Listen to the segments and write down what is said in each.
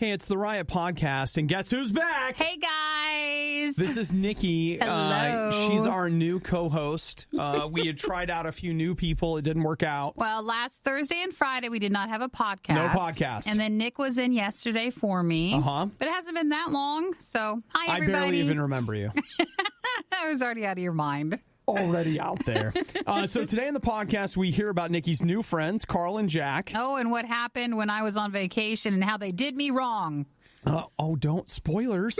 Hey, it's the RIOT podcast, and guess who's back? Hey, guys. This is Nikki. Hello. She's our new co-host. We had tried out a few new people. It didn't work out. Well, last Thursday and Friday, we did not have a podcast. No podcast. And then Nick was in yesterday for me. Uh-huh. But it hasn't been that long, so hi, everybody. I barely even remember you. I was already out of your mind. Already out there. So today in the podcast, we hear about Nikki's new friends, Carl and Jack. Oh, and what happened when I was on vacation and how they did me wrong. Don't. Spoilers.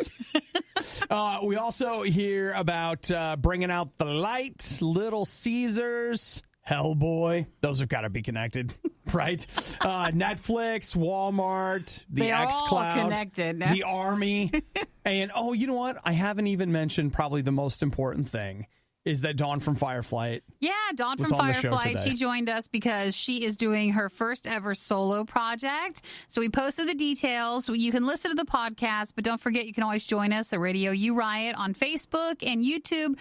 We also hear about bringing out the light, Little Caesars, Hellboy. Those have got to be connected, right? Netflix, Walmart, the They are xCloud, all connected. the Army. And, you know what? I haven't even mentioned probably the most important thing. Is that Dawn from Fireflight? Yeah, Dawn from Fireflight. She joined us because she is doing her first ever solo project. So we posted the details. You can listen to the podcast, but don't forget you can always join us at RadioU RIOT on Facebook and YouTube.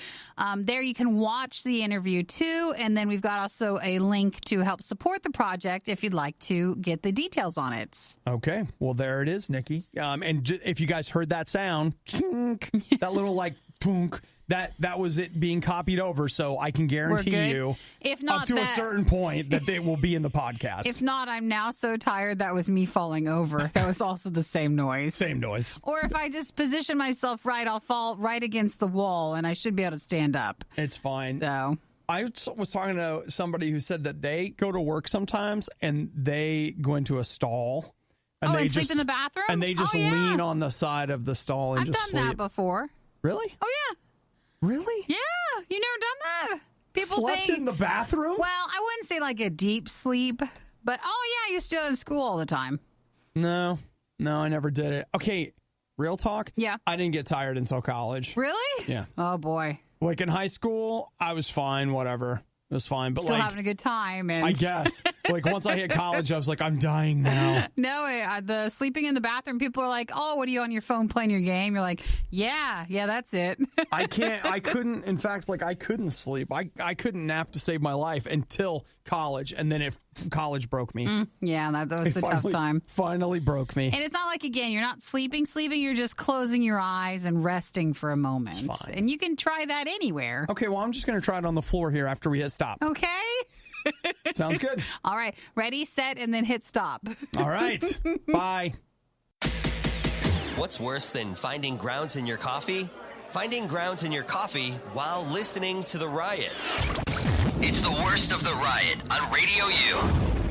There you can watch the interview too. And then we've got also a link to help support the project if you'd like to get the details on it. Okay. Well, there it is, Nikki. And if you guys heard that sound, that little like tunk, that was it being copied over, so I can guarantee you, if not up to a certain point, that they will be in the podcast. If not, I'm now so tired that was me falling over. That was also the same noise. Same noise. Or if I just position myself right, I'll fall right against the wall, and I should be able to stand up. It's fine. So I was talking to somebody who said that they go to work sometimes, and they go into a stall. And they sleep in the bathroom? And they just lean on the side of the stall and I've just done sleep. that before. Really? Oh, yeah. Really? Yeah. You never done that? People slept in the bathroom? Well, I wouldn't say like a deep sleep, but I used to do it in school all the time. No, I never did it. Okay, real talk? Yeah. I didn't get tired until college. Really? Yeah. Oh, boy. Like in high school, I was fine, whatever. It was fine. But still having a good time. And I guess. Like once I hit college, I was like, I'm dying now. No, the sleeping in the bathroom, people are like, oh, what are you on your phone playing your game? You're like, yeah, that's it. I couldn't, in fact, I couldn't sleep. I couldn't nap to save my life until college. And then college broke me. Yeah, that was the tough time. Finally broke me. And it's not like, again, you're not sleeping. You're just closing your eyes and resting for a moment. It's fine. And you can try that anywhere. Okay, well, I'm just going to try it on the floor here after we hit stop. Okay. Sounds good. All right. Ready, set, and then hit stop. All right. Bye. What's worse than finding grounds in your coffee? Finding grounds in your coffee while listening to the Riot. It's the worst of the Riot on RadioU.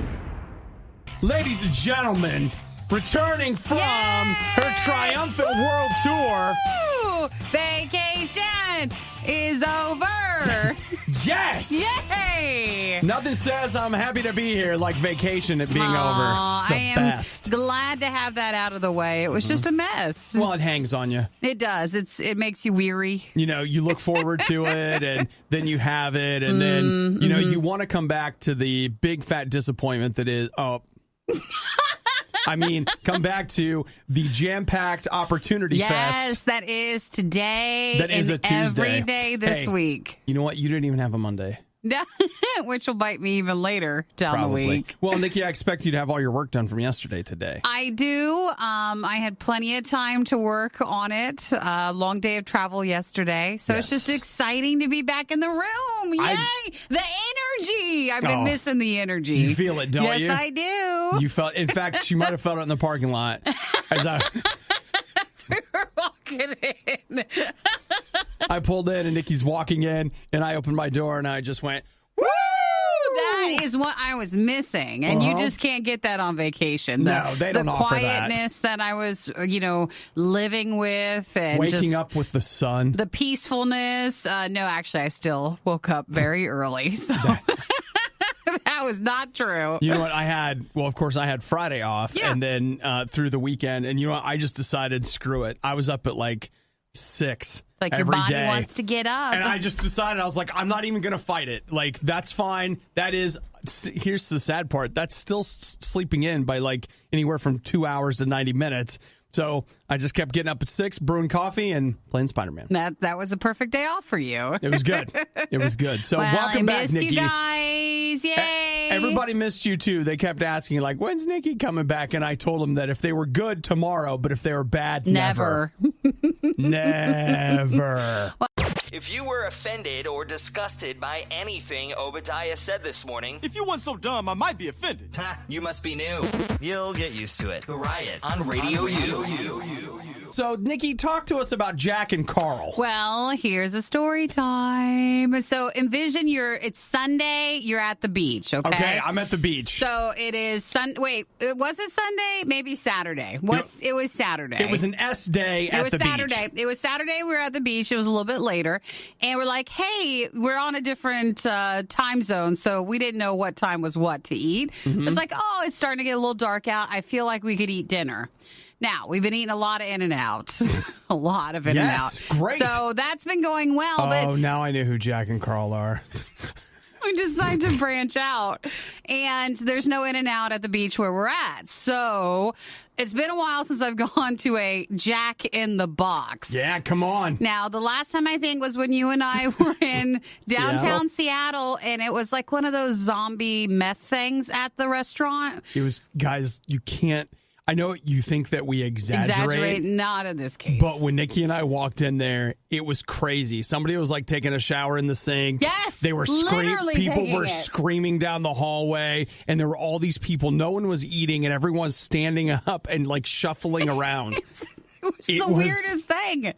Ladies and gentlemen, returning from her triumphant world tour. Woo! Vacation is over. Yes! Yay! Nothing says I'm happy to be here like vacation it being over. It's the best. I am glad to have that out of the way. It was just a mess. Well, it hangs on you. It does. It makes you weary. You know, you look forward to it, and then you have it, and then, you know, you want to come back to the big fat disappointment that is, I mean, come back to the jam-packed Opportunity Fest. Yes, that is today. That is a Tuesday. Every day this week. You know what? You didn't even have a Monday. Which will bite me even later down the week. Well, Nikki, I expect you to have all your work done from yesterday today. I do. I had plenty of time to work on it. Long day of travel yesterday. So It's just exciting to be back in the room. Yay! The energy. I've been missing the energy. You feel it, don't you? Yes, I do. You felt. In fact, she might have felt it in the parking lot. As we were walking in. I pulled in and Nikki's walking in, and I opened my door and I just went, woo! That is what I was missing, and you just can't get that on vacation. No, they don't offer that. The quietness that I was, living with, and waking up with the sun. The peacefulness. No, actually, I still woke up very early, so that was not true. You know what? Of course, I had Friday off, and then through the weekend, and you know what? I just decided, screw it. I was up at 6. Like every your body day. wants to get up. And I just decided, I was like, I'm not even going to fight it. That's fine. Here's the sad part. That's still sleeping in by anywhere from 2 hours to 90 minutes. So I just kept getting up at 6, brewing coffee, and playing Spider-Man. That was a perfect day off for you. It was good. It was good. So welcome back, Nikki. You guys. Yay. Everybody missed you, too. They kept asking, like, when's Nikki coming back? And I told them that if they were good, tomorrow. But if they were bad, never. Never. If you were offended or disgusted by anything Obadiah said this morning... If you weren't so dumb, I might be offended. You must be new. You'll get used to it. The Riot on Radio U. So, Nikki, talk to us about Jack and Carl. Well, here's a story time. So, envision it's Sunday, you're at the beach, okay? Okay, I'm at the beach. So, it is Wait, was it Sunday? Maybe Saturday. It was Saturday. It was an S day at the beach. It was Saturday, we were at the beach. It was a little bit later. And we're like, hey, we're on a different time zone, so we didn't know what time was what to eat. Mm-hmm. It's like, it's starting to get a little dark out. I feel like we could eat dinner. Now, we've been eating a lot of In-N-Out. A lot of In-N-Out. Yes, great. So that's been going well. Oh, now I know who Jack and Carl are. We decided to branch out. And there's no In-N-Out at the beach where we're at. So it's been a while since I've gone to a Jack in the Box. Yeah, come on. Now, the last time I think was when you and I were in downtown Seattle, and it was like one of those zombie meth things at the restaurant. It was, guys, you can't. I know you think that we exaggerate. Not in this case. But when Nikki and I walked in there, it was crazy. Somebody was like taking a shower in the sink. Yes, they were people were screaming down the hallway, and there were all these people. No one was eating, and everyone's standing up and like shuffling around. It was the weirdest thing.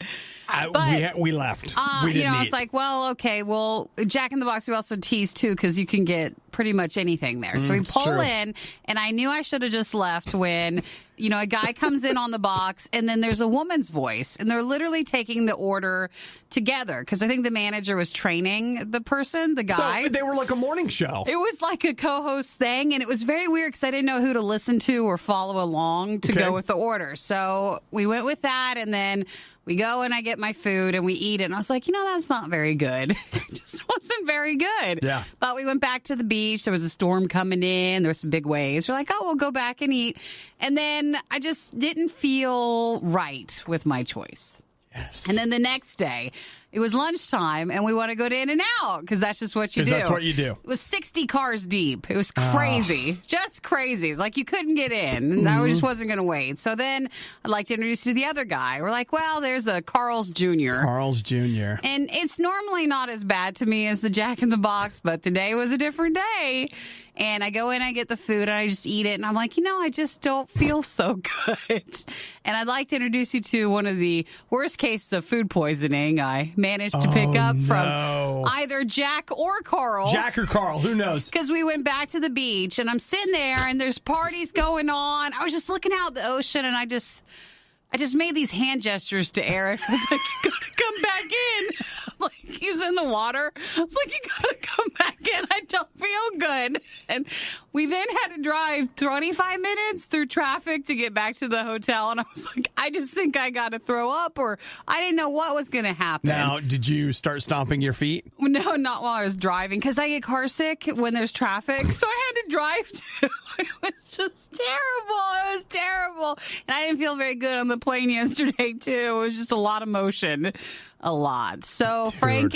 We left. We didn't eat. I was like, well, okay, well, Jack in the Box, we also tease, too, because you can get pretty much anything there. So we pull in, and I knew I should have just left when, a guy comes in on the box, and then there's a woman's voice, and they're literally taking the order together, because I think the manager was training the person, the guy. So they were like a morning show. It was like a co-host thing, and it was very weird, because I didn't know who to listen to or follow along to go with the order. So we went with that, and then we go and I get my food and we eat it. And I was like, that's not very good. It just wasn't very good. Yeah. But we went back to the beach. There was a storm coming in. There were some big waves. We're like, we'll go back and eat. And then I just didn't feel right with my choice. Yes. And then the next day, it was lunchtime, and we want to go to In-N-Out because that's just what you do. That's what you do. It was 60 cars deep. It was crazy. Just crazy. Like, you couldn't get in. And I just wasn't going to wait. So then I'd like to introduce you to the other guy. We're like, well, there's a Carl's Jr. Carl's Jr. And it's normally not as bad to me as the Jack in the Box, but today was a different day. And I go in, I get the food, and I just eat it. And I'm like, I just don't feel so good. And I'd like to introduce you to one of the worst cases of food poisoning I managed to pick up from either Jack or Carl. Jack or Carl, who knows? Because we went back to the beach, and I'm sitting there, and there's parties going on. I was just looking out the ocean, and I just made these hand gestures to Eric. I was like, you got to come back in. Like, he's in the water. I was like, you got to come back in. I don't feel good. And we then had to drive 25 minutes through traffic to get back to the hotel. And I was like, I just think I got to throw up, or I didn't know what was going to happen. Now, did you start stomping your feet? No, not while I was driving, because I get car sick when there's traffic. So I had to drive too. It was just terrible. It was terrible. And I didn't feel very good on the plane yesterday, too. It was just a lot of motion. A lot. So Dude.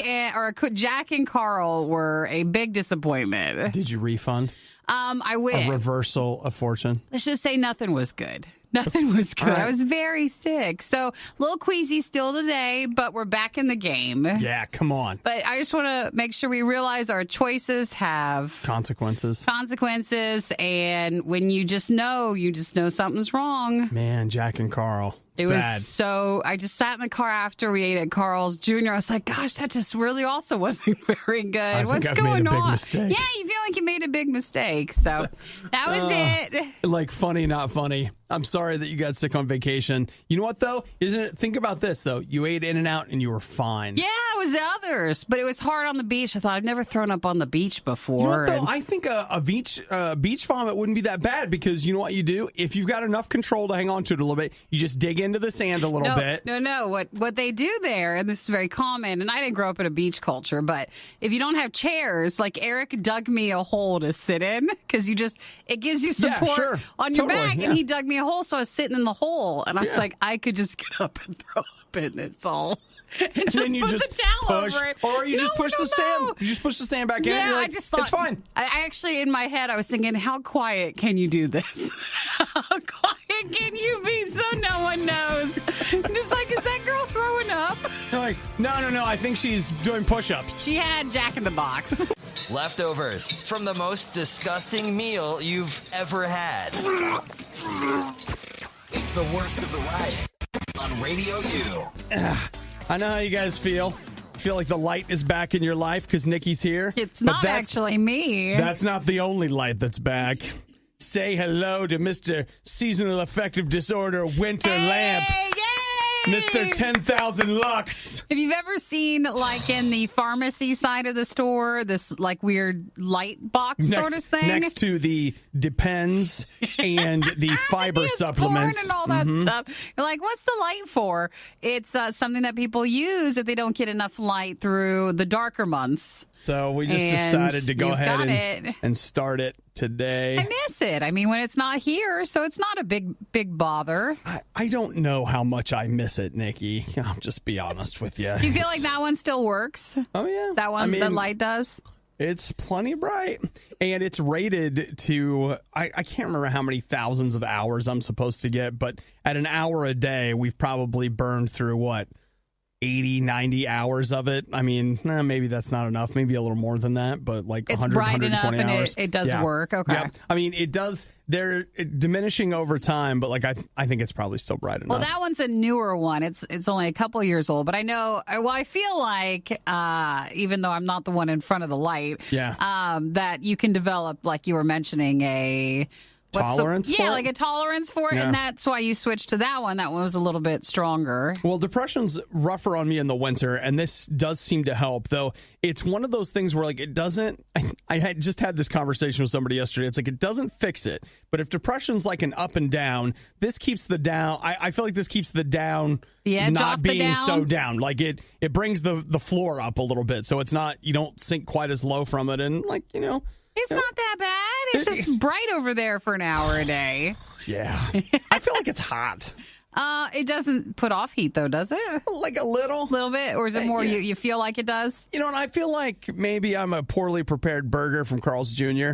Jack and Carl were a big disappointment. Did you refund? I wish. A reversal of fortune? Let's just say nothing was good. Nothing was good. Right. I was very sick. So a little queasy still today, but we're back in the game. Yeah, come on. But I just want to make sure we realize our choices have consequences. And when you just know something's wrong. Man, Jack and Carl. It was bad. I just sat in the car after we ate at Carl's Jr. I was like, gosh, that just really also wasn't very good. What's going on? Big mistake. Yeah, you feel like you made a big mistake. So that was it. Like, funny, not funny. I'm sorry that you got sick on vacation. You know what, though? Isn't it? Think about this, though. You ate In-N-Out and you were fine. Yeah, it was the others. But it was hard on the beach. I thought I'd never thrown up on the beach before. You know what, though? I think a beach vomit wouldn't be that bad, because you know what you do? If you've got enough control to hang on to it a little bit, you just dig into the sand a little bit. No. What they do there, and this is very common, and I didn't grow up in a beach culture, but if you don't have chairs, like Eric dug me a hole to sit in, because it gives you support on your back, and he dug me me a hole, so I was sitting in the hole. And I was like, I could just get up and throw up in this hole. And then you just the towel push, over it. or you just push the sand. You just push the sand back in. Yeah, and you're like, I just thought it's fine. I actually, in my head, I was thinking, how quiet can you do this? How quiet can you be so no one knows? Just like, is that girl throwing up? You're like, no. I think she's doing push-ups. She had Jack in the Box. Leftovers from the most disgusting meal you've ever had. It's the worst of the riot on Radio U. I know how you guys feel. Feel like the light is back in your life because Nikki's here. It's not actually me. That's not the only light that's back. Say hello to Mr. Seasonal Affective Disorder Winter Lamp. Yay! Mr. 10,000 Lux. If you've ever seen, like, in the pharmacy side of the store, this, like, weird light box sort of thing. Next to the Depends and the fiber supplements. And all that stuff. You're like, what's the light for? It's something that people use if they don't get enough light through the darker months. So we just decided to go ahead and start it today. I miss it. I mean, when it's not here, so it's not a big bother. I don't know how much I miss it, Nikki. I'll just be honest with you. Do you feel like that one still works? Oh, yeah. That one, the light does? It's plenty bright. And it's rated to, I can't remember how many thousands of hours I'm supposed to get, but at an hour a day, we've probably burned through, 80, 90 hours of it. I mean, maybe that's not enough. Maybe a little more than that, but like it's 100, bright 120 enough hours. And it does work. Okay. Yeah. I mean, it does. They're diminishing over time, but I think it's probably still bright enough. Well, that one's a newer one. It's only a couple years old, but I know. Well, I feel like even though I'm not the one in front of the light, that you can develop, like you were mentioning, a tolerance for it? Like a tolerance for it, and that's why you switched to that one. That one was a little bit stronger. Well, depression's rougher on me in the winter, and this does seem to help, though it's one of those things where, like, it doesn't... I just had this conversation with somebody yesterday. It's like, it doesn't fix it, but if depression's like an up and down, this keeps the down... I feel like this keeps the down not being so down. Like, it brings the floor up a little bit, so it's not... You don't sink quite as low from it, and, like, It's not that bad. It's just bright over there for an hour a day. Yeah. I feel like it's hot. It doesn't put off heat, though, does it? Like a little. Little bit? Or is it more you feel like it does? And I feel like maybe I'm a poorly prepared burger from Carl's Jr.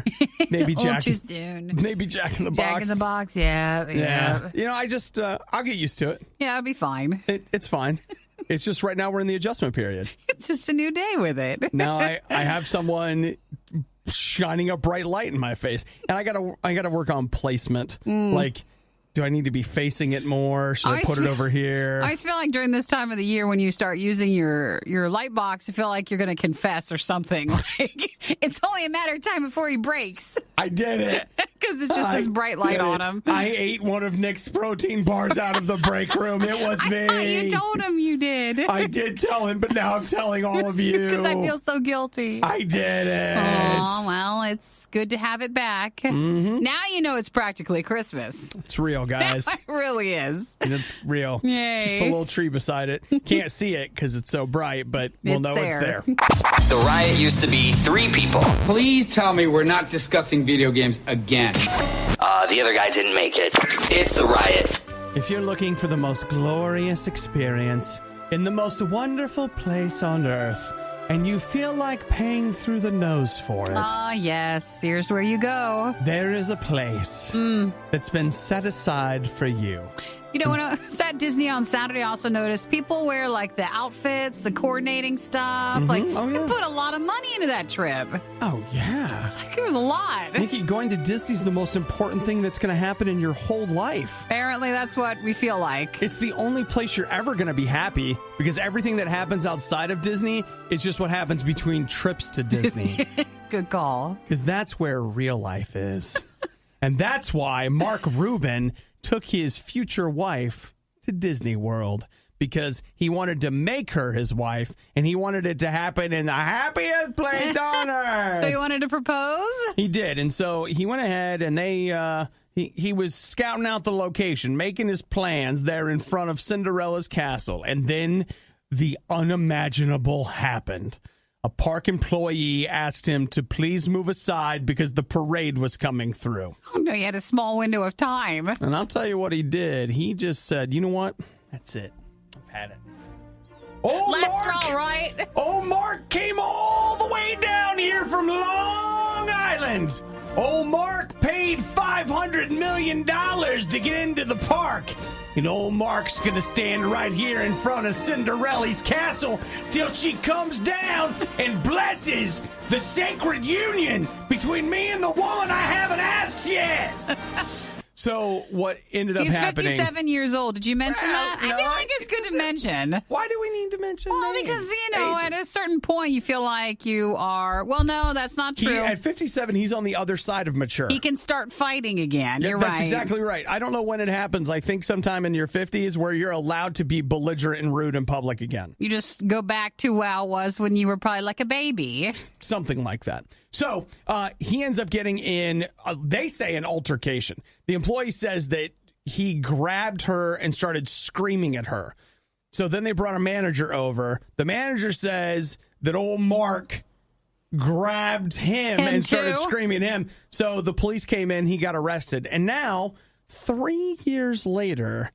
Maybe too soon. Maybe Jack in the Box. Jack in the Box, yeah. I just, I'll get used to it. Yeah, it'll be fine. It's fine. It's just right now we're in the adjustment period. It's just a new day with it. Now I have someone shining a bright light in my face, and I gotta work on placement. Like, do I need to be facing it more? Should I put it over here? I always feel like during this time of the year when you start using your light box, I feel like you're going to confess or something. Like, it's only a matter of time before he breaks. I did it. Because it's just this bright light on him. I ate one of Nick's protein bars out of the break room. It was me. I thought you told him you did. I did tell him, but now I'm telling all of you. Because I feel so guilty. I did it. Oh, well, it's good to have it back. Mm-hmm. Now you know it's practically Christmas. It's real, guys. It really is. It's real. Yay. Just put a little tree beside it. Can't see it because it's so bright, but we'll know it's there. The riot used to be 3 people. Please tell me we're not discussing video games again. The other guy didn't make it. It's the riot. If you're looking for the most glorious experience in the most wonderful place on earth, and you feel like paying through the nose for it. Yes. Here's where you go. There is a place that's been set aside for you. When I was at Disney on Saturday, I also noticed people wear, like, the outfits, the coordinating stuff. Like, they put a lot of money into that trip. Oh, yeah. It's like it was a lot. Nikki, going to Disney is the most important thing that's going to happen in your whole life. Apparently, that's what we feel like. It's the only place you're ever going to be happy because everything that happens outside of Disney is just what happens between trips to Disney. Good call. Because that's where real life is. And that's why Mark Rubin took his future wife to Disney World because he wanted to make her his wife and he wanted it to happen in the happiest place on earth. So he wanted to propose? He did. And so he went ahead and he was scouting out the location, making his plans there in front of Cinderella's castle. And then the unimaginable happened. A park employee asked him to please move aside because the parade was coming through. Oh, no, he had a small window of time. And I'll tell you what he did. He just said, you know what? That's it. I've had it. Oh, Last Mark! straw, right? Oh, Mark came all the way down here from Long Island. Oh, Mark paid $500 million to get into the park. And old Mark's going to stand right here in front of Cinderella's castle till she comes down and blesses the sacred union between me and the woman I haven't asked yet. So what ended up happening... He's 57 years old. Did you mention that? No, I feel like it's good to mention. Why do we need to mention Well, names? because, at a certain point, you feel like you are... Well, no, that's not true. At 57, he's on the other side of mature. He can start fighting again. Yeah, You're that's right. exactly right. I don't know when it happens. I think sometime in your 50s where you're allowed to be belligerent and rude in public again. You just go back to how it was when you were probably like a baby. Something like that. So he ends up getting in, they say, an altercation. The employee says that he grabbed her and started screaming at her. So then they brought a manager over. The manager says that old Mark grabbed him and started screaming at him. So the police came in. He got arrested. And now, 3 years later,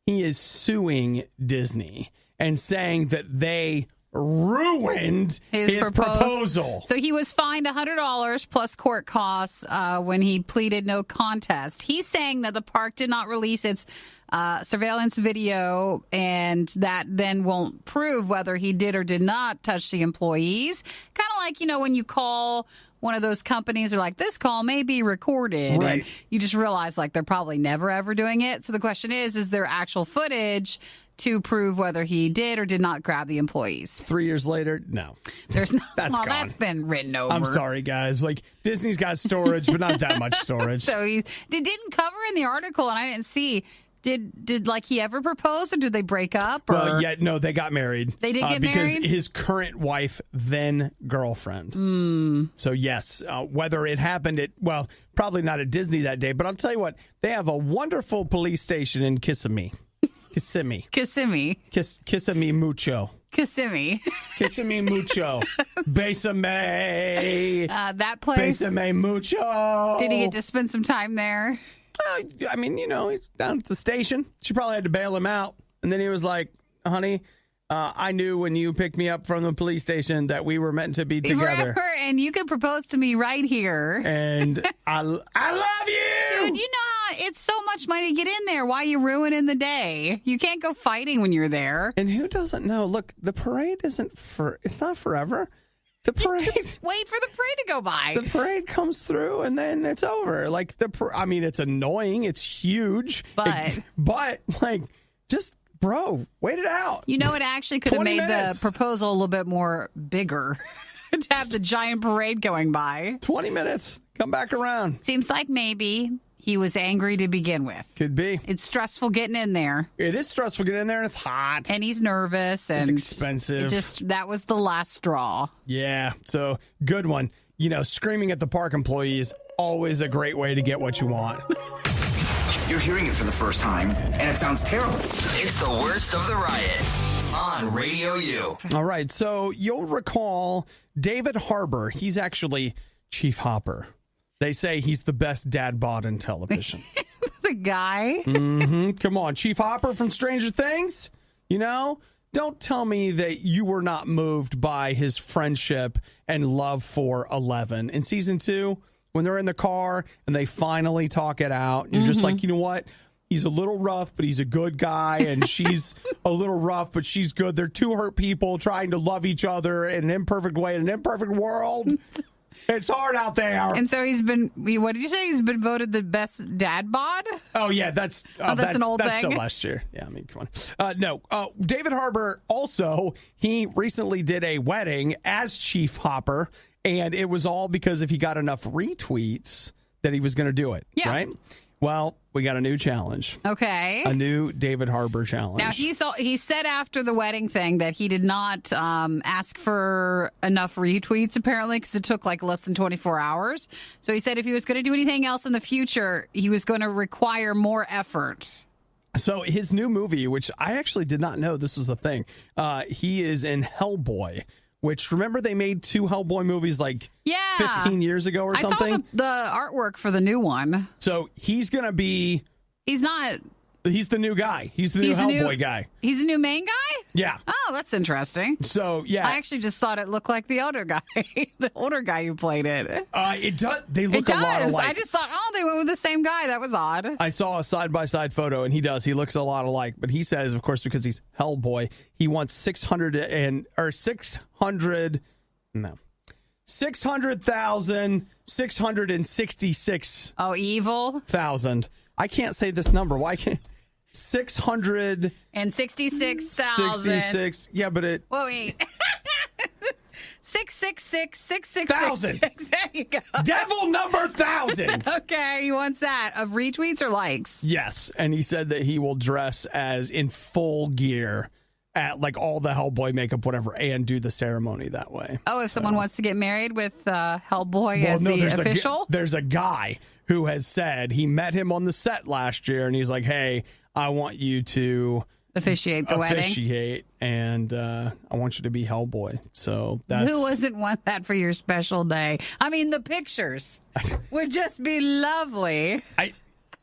he is suing Disney and saying that they ruined his proposal. So he was fined $100 plus court costs when he pleaded no contest. He's saying that the park did not release its surveillance video, and that then won't prove whether he did or did not touch the employees. Kind of like, when you call one of those companies are like, this call may be recorded. Right. And you just realize like they're probably never ever doing it. So the question is there actual footage to prove whether he did or did not grab the employees? 3 years later, no. There's no. That's gone. That's been written over. I'm sorry, guys. Like, Disney's got storage, but not that much storage. So they didn't cover in the article, and I didn't see. Did like he ever propose, or did they break up? Or? Well, yeah, no, they got married. They did get because married? His current wife, then girlfriend. So yes, whether it happened at, well, probably not at Disney that day, but I'll tell you what, they have a wonderful police station in Kissimmee. Kissimmee mucho. Kissimmee mucho. Besame. That place. Besame mucho. Did he get to spend some time there? I mean, he's down at the station. She probably had to bail him out. And then he was like, honey, I knew when you picked me up from the police station that we were meant to be together. Forever, and you could propose to me right here. And I love you. Dude, it's so much money to get in there. Why are you ruining the day? You can't go fighting when you're there. And who doesn't know? Look, the parade it's not forever. The parade. Just wait for the parade to go by. The parade comes through and then it's over. Like it's annoying. It's huge. But just bro, wait it out. It actually could have made the proposal a little bit more bigger to have the giant parade going by. 20 minutes. Come back around. Seems like maybe he was angry to begin with. Could be. It's stressful getting in there. It is stressful getting in there, and it's hot. And he's nervous. And it's expensive. That was the last straw. Yeah. So, good one. Screaming at the park employees, always a great way to get what you want. You're hearing it for the first time, and it sounds terrible. It's the worst of the riot on Radio U. All right. So, you'll recall David Harbour. He's actually Chief Hopper. They say he's the best dad bod in television. The guy? Mm-hmm. Come on. Chief Hopper from Stranger Things? Don't tell me that you were not moved by his friendship and love for Eleven. In season 2, when they're in the car and they finally talk it out, and you're just like, you know what? He's a little rough, but he's a good guy, and she's a little rough, but she's good. They're two hurt people trying to love each other in an imperfect way, in an imperfect world. It's hard out there. And so what did you say? He's been voted the best dad bod? Oh, yeah. That's an old thing. That's still last year. Yeah, I mean, come on. No. David Harbour also, he recently did a wedding as Chief Hopper, and it was all because if he got enough retweets that he was going to do it. Yeah. Right? Well, we got a new challenge. Okay. A new David Harbour challenge. Now, he said after the wedding thing that he did not ask for enough retweets, apparently, because it took like less than 24 hours. So he said if he was going to do anything else in the future, he was going to require more effort. So his new movie, which I actually did not know this was the thing, he is in Hellboy, which, remember, they made 2 Hellboy movies 15 years ago or something? I saw the artwork for the new one. So he's going to be... He's not... He's the new guy. He's the new Hellboy guy. He's the new main guy? Yeah. Oh, that's interesting. So, yeah. I actually just thought it looked like the older guy. The older guy who played it. It does. They look a lot alike. I just thought, they went with the same guy. That was odd. I saw a side-by-side potho, and he does. He looks a lot alike. But he says, of course, because he's Hellboy, he wants 600,666. Oh, evil? 1,000. I can't say this number. Why can't... 666,000. 66. Yeah, but it... Whoa, wait. 666,666. 1,000. There you go. Devil number 1,000. Okay, he wants that. Of retweets or likes? Yes, and he said that he will dress as in full gear at all the Hellboy makeup, whatever, and do the ceremony that way. Oh, if someone wants to get married with Hellboy as the official? There's a guy who has said he met him on the set last year, and he's like, hey, I want you to officiate the wedding, and I want you to be Hellboy. So that's... Who wouldn't want that for your special day? I mean, the pictures would just be lovely.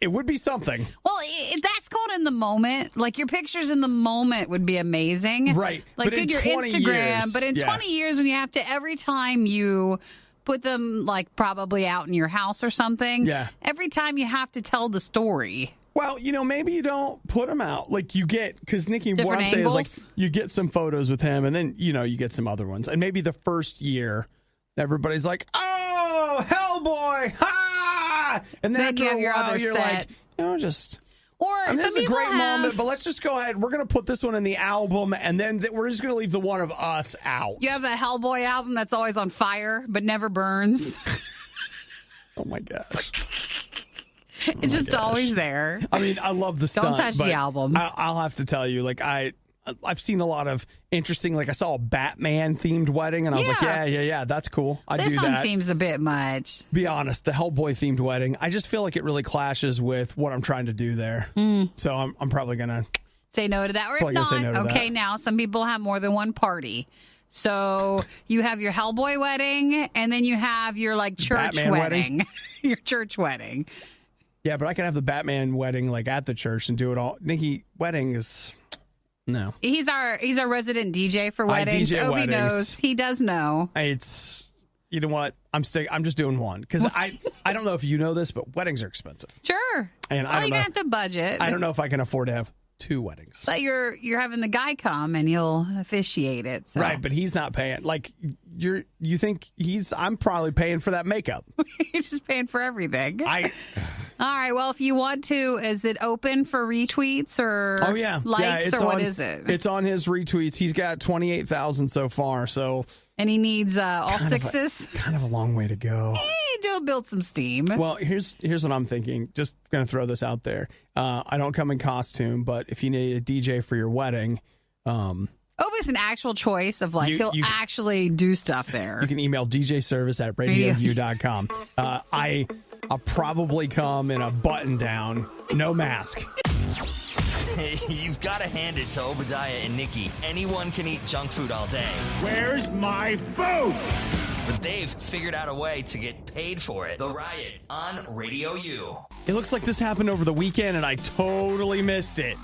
It would be something. Well, that's called in the moment. Your pictures in the moment would be amazing. Right. But dude, your Instagram. But in 20 years, when you have to, every time you put them probably out in your house or something, every time you have to tell the story. Well, maybe you don't put them out. You get, because Nikki, different what I'm angles? saying is you get some photos with him, and then, you get some other ones. And maybe the first year, everybody's like, oh, Hellboy, ha! And then after a while, you're set. just... Or this is a great moment, but let's just go ahead. We're going to put this one in the album, and then we're just going to leave the one of us out. You have a Hellboy album that's always on fire, but never burns. Oh, my gosh. It's just always there. I mean, I love the stunt. Don't touch the album. I'll have to tell you, I've seen a lot of interesting, I saw a Batman-themed wedding, and I was like, yeah, that's cool. I do that. This one seems a bit much. Be honest, the Hellboy-themed wedding, I just feel like it really clashes with what I'm trying to do there. So I'm probably going to... Say no to that. Or if not, okay, now some people have more than one party. So you have your Hellboy wedding, and then you have your, church Batman wedding. Your church wedding. Yeah, but I can have the Batman wedding at the church and do it all. Nikki, wedding is no. He's our resident DJ for weddings. Obi knows. He does know. It's you know what? I'm just doing one because I don't know if you know this, but weddings are expensive. Sure. And you're gonna have to budget. I don't know if I can afford to have 2 weddings. But you're having the guy come and he'll officiate it. So. Right, but he's not paying. You think I'm probably paying for that makeup. You're just paying for everything. All right. Well, if you want to, is it open for retweets or likes or what is it? It's on his retweets. He's got 28,000 so far. So and he needs all sixes. Kind of a long way to go. He'll build some steam. Well, here's what I'm thinking. Just going to throw this out there. I don't come in costume, but if you need a DJ for your wedding, Obi's an actual choice of he'll actually do stuff there. You can email djservice@radiou.com. I'll probably come in a button down, no mask. You've got to hand it to Obadiah and Nikki. Anyone can eat junk food all day. Where's my food? But they've figured out a way to get paid for it. The Riot on RadioU. It looks like this happened over the weekend, and I totally missed it.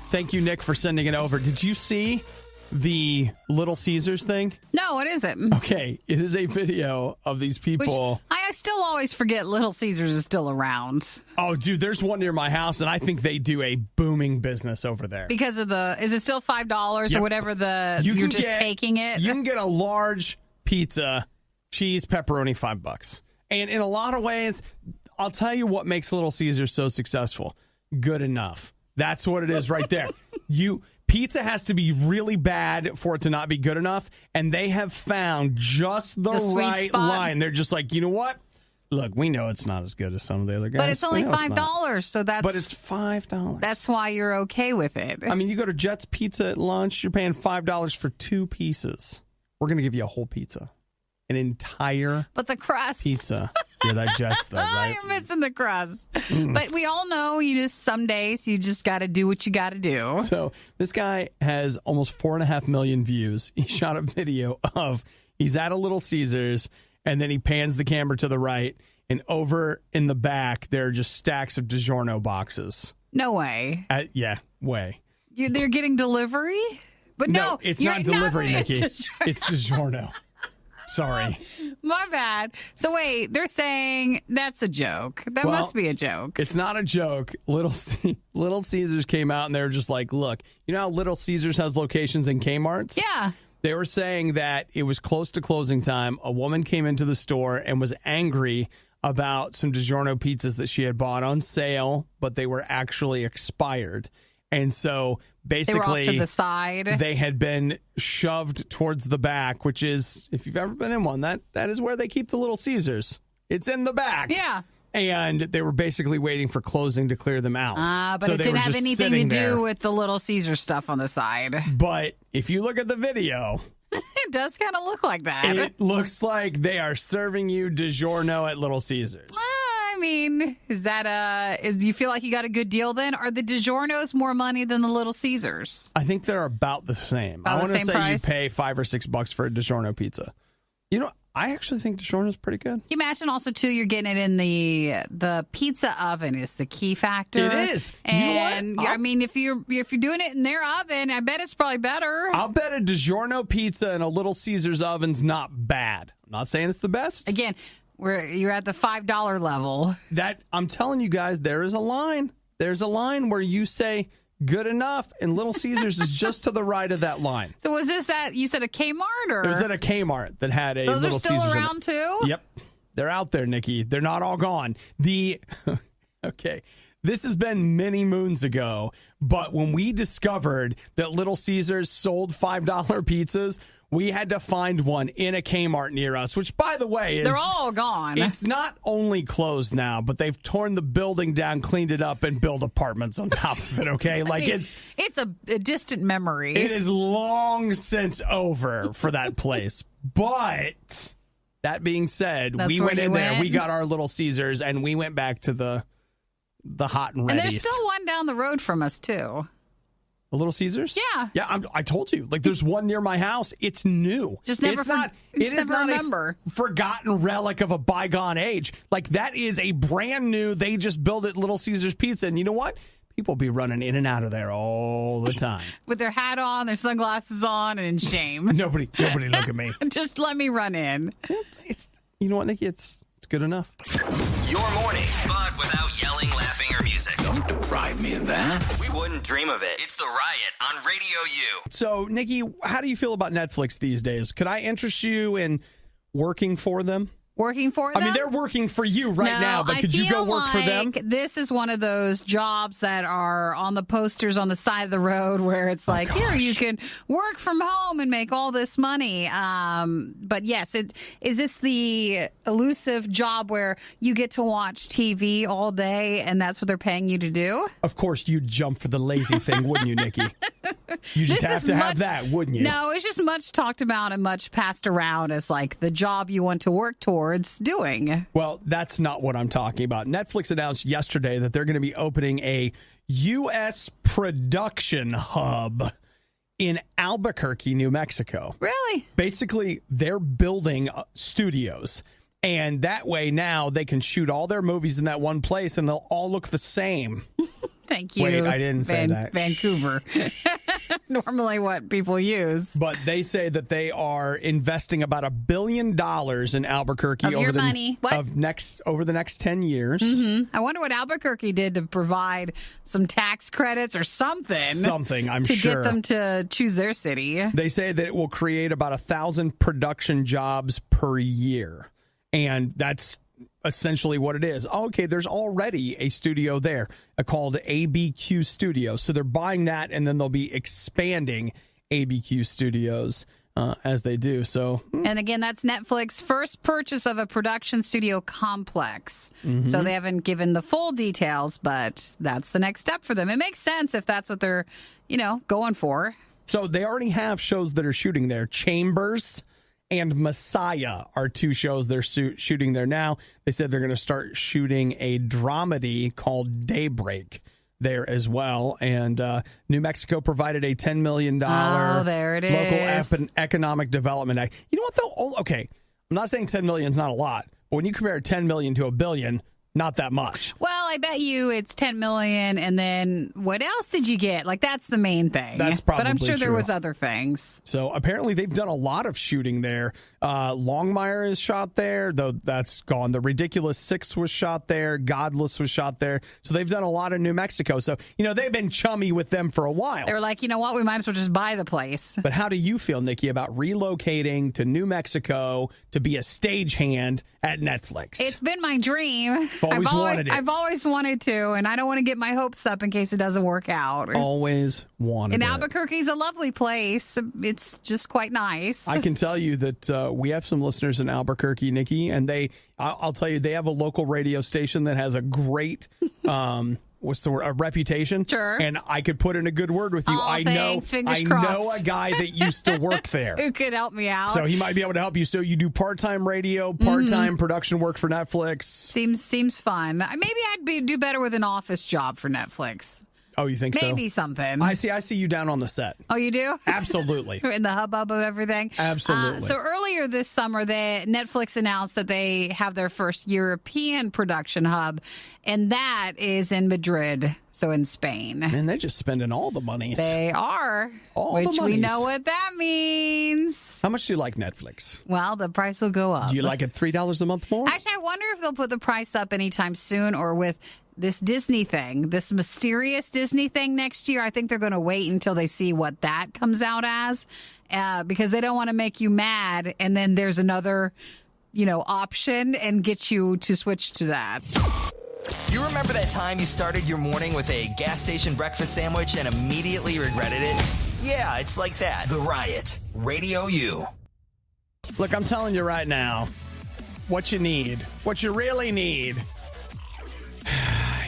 Thank you, Nick, for sending it over. Did you see the Little Caesars thing? No, what is it? Okay, it is a video of these people. Which I still always forget Little Caesars is still around. Oh, dude, there's one near my house, and I think they do a booming business over there. Because of is it still $5 or whatever you're just taking it? You can get a large pizza, cheese, pepperoni, $5. And in a lot of ways, I'll tell you what makes Little Caesars so successful. Good enough. That's what it is right there. Pizza has to be really bad for it to not be good enough, and they have found just the right line. They're just like, you know what? Look, we know it's not as good as some of the other guys. But it's only $5, so that's... But it's $5. That's why you're okay with it. I mean, you go to Jet's Pizza at lunch, you're paying $5 for 2 pieces. We're going to give you a whole pizza. An entire but the crust. pizza. Yeah, that Jets though, right? You're missing the crust. But we all know some days you just got to do what you got to do. So this guy has almost 4.5 million views. He shot a video of he's at a Little Caesars, and then he pans the camera to the right, and over in the back there are just stacks of DiGiorno boxes. No way. Yeah, way. They're getting delivery? But no, it's not delivery, Nikki. It's DiGiorno. Sorry. My bad. So wait, they're saying that's a joke. That must be a joke. It's not a joke. Little Caesars came out and they were just like, look, you know how Little Caesars has locations in Kmart's? Yeah. They were saying that it was close to closing time. A woman came into the store and was angry about some DiGiorno pizzas that she had bought on sale, but they were actually expired. And so basically, they were off to the side. They had been shoved towards the back, which is, if you've ever been in one, that is where they keep the Little Caesars. It's in the back. Yeah. And they were basically waiting for closing to clear them out. But it didn't have anything to do with the Little Caesar stuff on the side. But if you look at the video, it does kind of look like that. It looks like they are serving you DiGiorno at Little Caesars. I mean, is that do you feel like you got a good deal then? Are the DiGiornos more money than the Little Caesars? I think they're about the same. I want to say price? You pay $5 or $6 for a DiGiorno pizza. You know, I actually think DiGiorno is pretty good. You imagine also too, you're getting it in the pizza oven is the key factor. It is. And you know what? I mean, if you're doing it in their oven, I bet it's probably better. I'll bet a DiGiorno pizza in a Little Caesars oven's not bad. I'm not saying it's the best. Again, you're at the $5 level. That I'm telling you guys, there is a line. There's a line where you say good enough, and Little Caesars is just to the right of that line. So was this you said a Kmart? Or? It was at a Kmart that had a Those Little are still Caesars around too? Yep. They're out there, Nikki. They're not all gone. Okay. This has been many moons ago, but when we discovered that Little Caesars sold $5 pizzas, we had to find one in a Kmart near us, which, by the way, is... They're all gone. It's not only closed now, but they've torn the building down, cleaned it up, and built apartments on top of it, okay? Like, it's a distant memory. It is long since over for that place. But, that being said, we went in there, we got our Little Caesars, and we went back to the hot and ready. And there's still one down the road from us, too. A Little Caesars? Yeah. Yeah, I told you. Like, there's one near my house. It's new. Just never remember. A forgotten relic of a bygone age. Like, that is a brand new, they just built it Little Caesars Pizza. And you know what? People be running in and out of there all the time. With their hat on, their sunglasses on, and in shame. Nobody look at me. Just let me run in. You know what, Nikki? It's good enough. Your morning, but without yelling, laughing, or music. Don't deprive me of that. We wouldn't dream of it. It's The Riot on Radio U. So, Nikki, how do you feel about Netflix these days? Could I interest you in working for them? Working for them? I mean, they're working for you now, but could you go work for them? This is one of those jobs that are on the posters on the side of the road where it's like, here, you can work from home and make all this money. But yes, is this the elusive job where you get to watch TV all day and that's what they're paying you to do? Of course, you'd jump for the lazy thing, wouldn't you, Nikki? You just have to have that, wouldn't you? No, it's just much talked about and much passed around as like the job you want to work towards doing. Well, that's not what I'm talking about. Netflix announced yesterday that they're going to be opening a U.S. production hub in Albuquerque, New Mexico. Really? Basically, they're building studios. And that way now they can shoot all their movies in that one place and they'll all look the same. Thank you. Wait, I didn't say that. Vancouver. Normally what people use. But they say that they are investing about $1 billion in Albuquerque over the next 10 years. Mm-hmm. I wonder what Albuquerque did to provide some tax credits or something. Something, I'm sure. To get them to choose their city. They say that it will create about 1,000 production jobs per year. And that's essentially what it is. Okay, there's already a studio there called ABQ Studio. So they're buying that, and then they'll be expanding ABQ Studios as they do. So, and again, that's Netflix's first purchase of a production studio complex. Mm-hmm. So they haven't given the full details, but that's the next step for them. It makes sense if that's what they're, going for. So they already have shows that are shooting there. Chambers and Messiah are 2 shows they're shooting there now. They said they're going to start shooting a dramedy called Daybreak there as well. And New Mexico provided a $10 million there it local economic development act. You know what, though? Okay, I'm not saying $10 million is not a lot, but when you compare $10 million to $1 billion, not that much. Well, I bet you it's $10 million, and then what else did you get? Like, that's the main thing. That's probably But I'm sure there true. was other things. So apparently they've done a lot of shooting there. Longmire is shot there, though that's gone. The Ridiculous Six was shot there. Godless was shot there. So they've done a lot of New Mexico. So, they've been chummy with them for a while. They were like, you know what? We might as well just buy the place. But how do you feel, Nikki, about relocating to New Mexico to be a stagehand at Netflix? It's been my dream. I've always wanted to, and I don't want to get my hopes up in case it doesn't work out. Always wanted And it. Albuquerque's a lovely place. It's just quite nice. I can tell you that we have some listeners in Albuquerque, Nikki, and I'll tell you, they have a local radio station that has a great a reputation. Sure. And I could put in a good word with you. I know a guy that used to work there. Who could help me out. So he might be able to help you. So you do part-time radio, part-time production work for Netflix. Seems fun. Maybe I'd do better with an office job for Netflix. Oh, you think so? Maybe something. I see you down on the set. Oh, you do? Absolutely. In the hubbub of everything? Absolutely. So earlier this summer, Netflix announced that they have their first European production hub, and that is in Madrid, so in Spain. Man, they're just spending all the monies. They are, all the which monies. We know what that means. How much do you like Netflix? Well, the price will go up. Do you like it $3 a month more? Actually, I wonder if they'll put the price up anytime soon, or with this Disney thing, this mysterious Disney thing next year. I think they're going to wait until they see what that comes out as, because they don't want to make you mad and then there's another, option and get you to switch to that. You remember that time you started your morning with a gas station breakfast sandwich and immediately regretted it? Yeah, it's like that. The Riot. RadioU. Look, I'm telling you right now, what you really need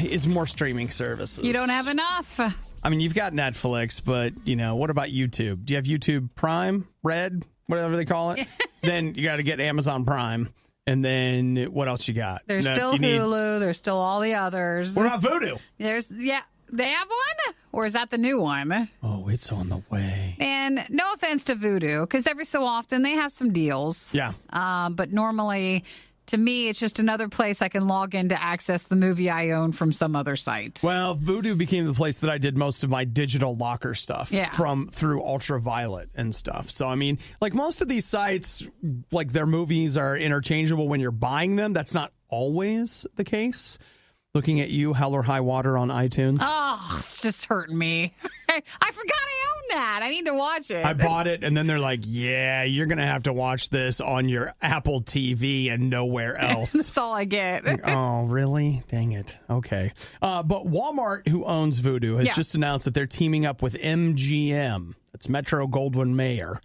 is more streaming services. You don't have enough. I mean, you've got Netflix, but, what about YouTube? Do you have YouTube Prime, Red, whatever they call it? Then you got to get Amazon Prime. And then what else you got? There's still Hulu. There's still all the others. What about Vudu? They have one? Or is that the new one? Oh, it's on the way. And no offense to Vudu, because every so often they have some deals. Yeah. But normally, to me, it's just another place I can log in to access the movie I own from some other site. Well, Vudu became the place that I did most of my digital locker stuff through Ultraviolet and stuff. So, I mean, like most of these sites, like their movies are interchangeable when you're buying them. That's not always the case. Looking at you, Hell or High Water on iTunes. Oh, it's just hurting me. I forgot I own that. I need to watch it. I bought it, and then they're like, yeah, you're going to have to watch this on your Apple TV and nowhere else. That's all I get. Like, oh, really? Dang it. Okay. But Walmart, who owns Vudu, has just announced that they're teaming up with MGM, that's Metro Goldwyn Mayer,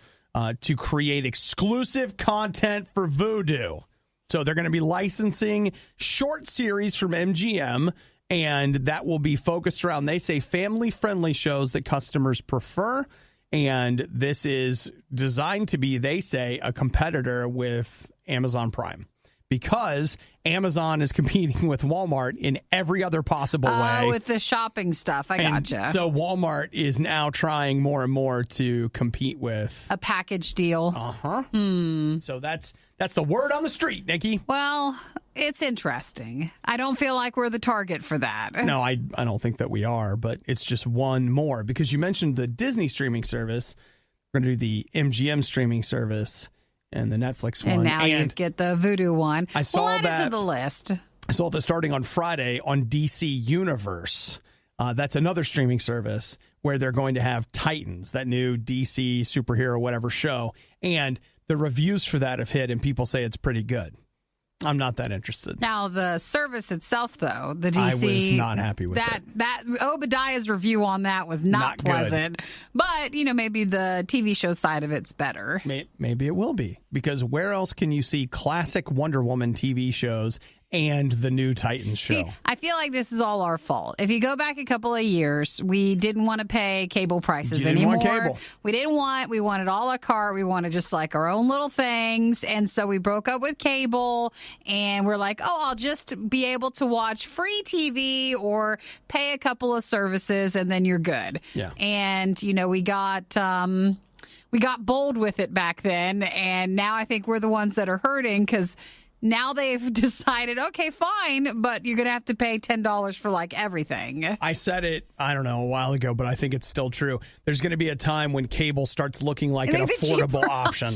to create exclusive content for Vudu. So they're going to be licensing short series from MGM, and that will be focused around, they say, family-friendly shows that customers prefer. And this is designed to be, they say, a competitor with Amazon Prime, because Amazon is competing with Walmart in every other possible way. With the shopping stuff. I gotcha. So Walmart is now trying more and more to compete with a package deal. Uh-huh. So that's the word on the street, Nikki. Well, it's interesting. I don't feel like we're the target for that. No, I don't think that we are, but it's just one more, because you mentioned the Disney streaming service. We're going to do the MGM streaming service and the Netflix one. And now you get the Vudu one. I saw add it to the list. I saw that starting on Friday on DC Universe. That's another streaming service where they're going to have Titans, that new DC superhero whatever show. And the reviews for that have hit, and people say it's pretty good. I'm not that interested. Now, the service itself, though, the DC... I was not happy with it. That Obadiah's review on that was not pleasant. Good. But, maybe the TV show side of it's better. Maybe it will be, because where else can you see classic Wonder Woman TV shows and the new Titans show. See, I feel like this is all our fault. If you go back a couple of years, we didn't want to pay cable prices anymore. Want cable. We wanted a la carte. We wanted just like our own little things. And so we broke up with cable and we're like, I'll just be able to watch free TV or pay a couple of services and then you're good. Yeah. And, we got bold with it back then. And now I think we're the ones that are hurting because now they've decided, okay, fine, but you're going to have to pay $10 for like everything. I said it, I don't know, a while ago, but I think it's still true. There's going to be a time when cable starts looking like an affordable option.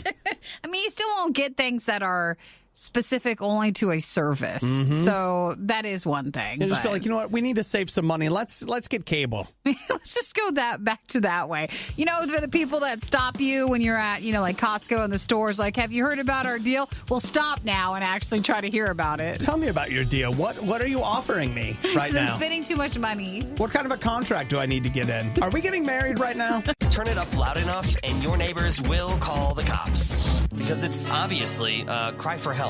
I mean, you still won't get things that are specific only to a service. So that is one thing. I just feel like, we need to save some money. Let's get cable. Let's just go back to that way. For the people that stop you when you're at, like Costco and the stores, like, have you heard about our deal? Well, stop now and actually try to hear about it. Tell me about your deal. What are you offering me right now? I'm spending too much money. What kind of a contract do I need to get in? Are we getting married right now? Turn it up loud enough and your neighbors will call the cops. Because it's obviously a cry for help.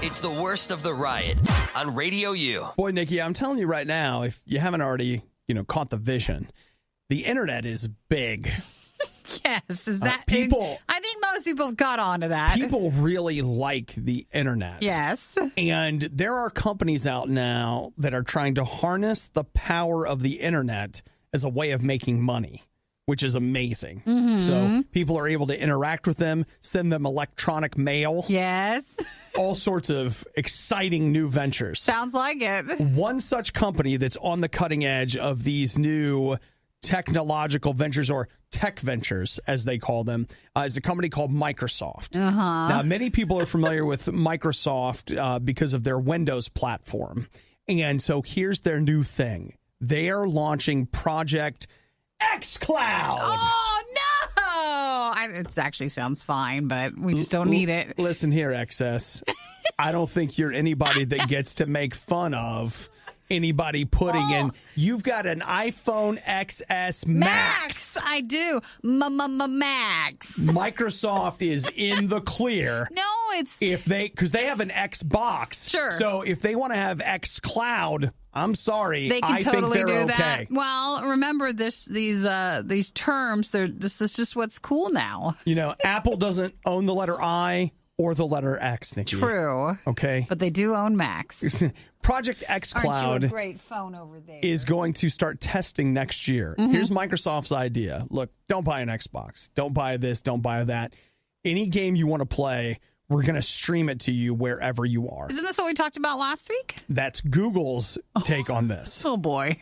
It's the worst of the riot on RadioU. Boy, Nikki, I'm telling you right now, if you haven't already, caught the vision, the internet is big. Yes, is that people? I think most people have got onto that. People really like the internet. Yes. And there are companies out now that are trying to harness the power of the internet as a way of making money, which is amazing. So people are able to interact with them, send them electronic mail. Yes. All sorts of exciting new ventures. Sounds like it. One such company that's on the cutting edge of these new technological ventures, or tech ventures, as they call them, is a company called Microsoft. Now, many people are familiar with Microsoft because of their Windows platform. And so here's their new thing. They are launching Project xCloud. Oh, no! It actually sounds fine, but we just don't need it. Listen here, XS. I don't think you're anybody that gets to make fun of anybody putting in. You've got an iPhone XS Max. I do. Max. Microsoft is in the clear. No, it's because they have an Xbox. Sure. So if they want to have xCloud, I'm sorry. They can I totally think they're do that. okay. Well, remember these terms. This is just what's cool now. Apple doesn't own the letter I or the letter X, Nikki. True. Okay. But they do own Max. Project xCloud Aren't you a great phone over there? is going to start testing next year. Here's Microsoft's idea. Look, don't buy an Xbox. Don't buy this. Don't buy that. Any game you want to play, we're going to stream it to you wherever you are. Isn't this what we talked about last week? That's Google's take on this. Oh, boy.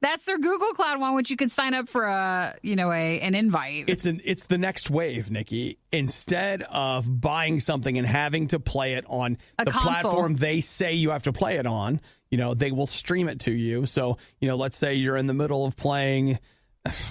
That's their Google Cloud one, which you could sign up for an invite. It's the next wave, Nikki. Instead of buying something and having to play it on the platform they say you have to play it on, they will stream it to you. So, let's say you're in the middle of playing